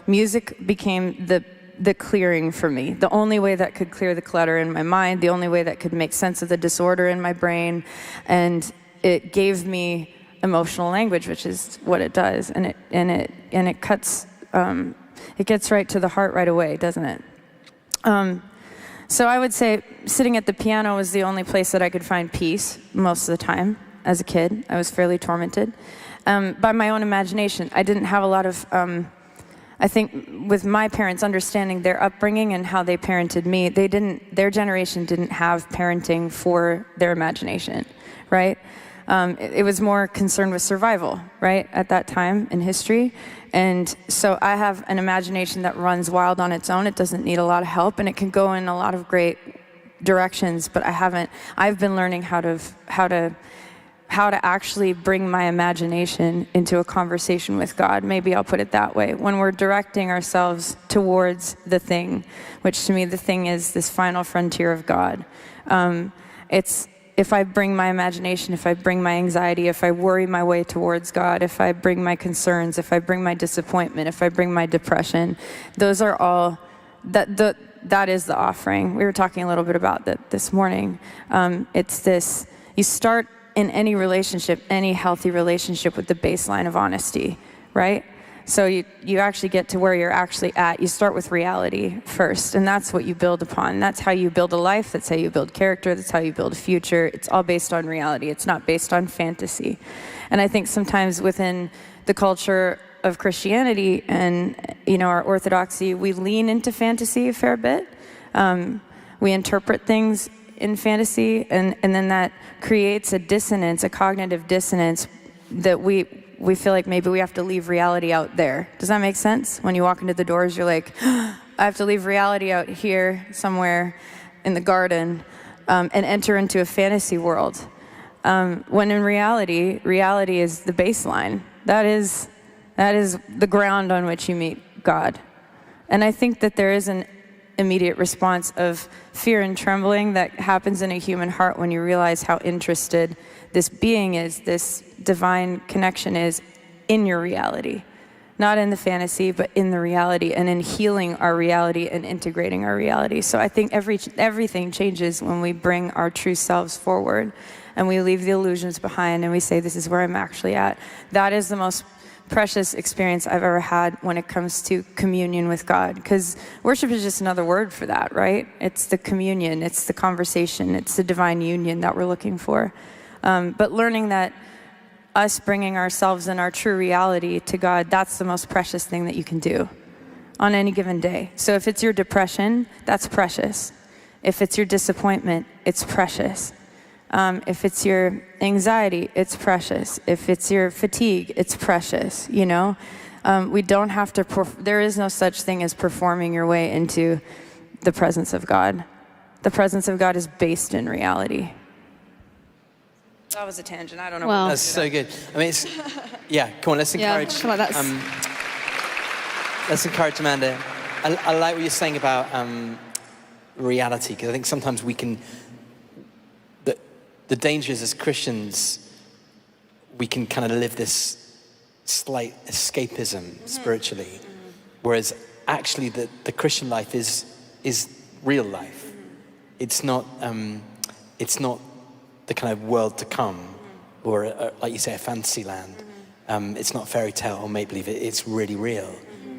music became the clearing for me, the only way that could clear the clutter in my mind, the only way that could make sense of the disorder in my brain. And it gave me emotional language, which is what it does. And it cuts, it gets right to the heart right away, doesn't it? So I would say sitting at the piano was the only place that I could find peace most of the time. As a kid, I was fairly tormented by my own imagination. I didn't have a lot of, I think with my parents understanding their upbringing and how they parented me, their generation didn't have parenting for their imagination, right? It was more concerned with survival, right, at that time in history. And so I have an imagination that runs wild on its own. It doesn't need a lot of help, and it can go in a lot of great directions, but I've been learning how to actually bring my imagination into a conversation with God. Maybe I'll put it that way. When we're directing ourselves towards the thing, which to me the thing is this final frontier of God. It's if I bring my imagination, if I bring my anxiety, if I worry my way towards God, if I bring my concerns, if I bring my disappointment, if I bring my depression, those are all, that is the offering. We were talking a little bit about that this morning. It's this, you start in any relationship, any healthy relationship, with the baseline of honesty, right? So you actually get to where you're actually at. You start with reality first, and that's what you build upon. That's how you build a life. That's how you build character. That's how you build a future. It's all based on reality. It's not based on fantasy. And I think sometimes within the culture of Christianity and, our orthodoxy, we lean into fantasy a fair bit. We interpret things in fantasy, and then that creates a dissonance, a cognitive dissonance, that we feel like maybe we have to leave reality out there. Does that make sense? When you walk into the doors, you're like, I have to leave reality out here somewhere in the garden and enter into a fantasy world. When in reality is the baseline. That is the ground on which you meet God. And I think that there is an immediate response of fear and trembling that happens in a human heart when you realize how interested this being is, this divine connection is in your reality. Not in the fantasy, but in the reality, and in healing our reality and integrating our reality. So I think everything changes when we bring our true selves forward and we leave the illusions behind and we say, this is where I'm actually at. That is the most precious experience I've ever had when it comes to communion with God, because worship is just another word for that, right? It's the communion, it's the conversation, it's the divine union that we're looking for. But learning that us bringing ourselves and our true reality to God, that's the most precious thing that you can do on any given day. So if it's your depression, that's precious. If it's your disappointment, it's precious. If it's your anxiety, it's precious. If it's your fatigue, it's precious, We don't have to, there is no such thing as performing your way into the presence of God. The presence of God is based in reality. That was a tangent, I don't know. Well, that's so good. I mean, come on, let's encourage. Yeah, Let's encourage Amanda. I like what you're saying about reality, because I think sometimes we can, the danger is as Christians, we can kind of live this slight escapism spiritually, whereas actually the Christian life is real life. It's not the kind of world to come, or like you say, a fantasy land. It's not fairy tale or make-believe, it's really real.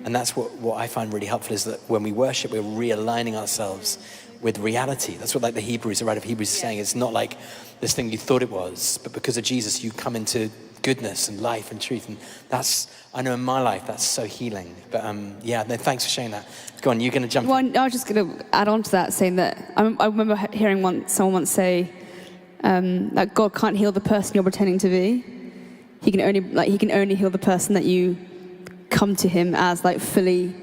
And that's what I find really helpful, is that when we worship, we're realigning ourselves with reality. That's what the writer of Hebrews is saying. It's not like this thing you thought it was, but because of Jesus, you come into goodness and life and truth. And that's, I know in my life, that's so healing. But thanks for sharing that. Go on, you're going to jump in. I was just going to add on to that, saying that I remember hearing someone once say that God can't heal the person you're pretending to be. He can only heal the person that you come to him as fully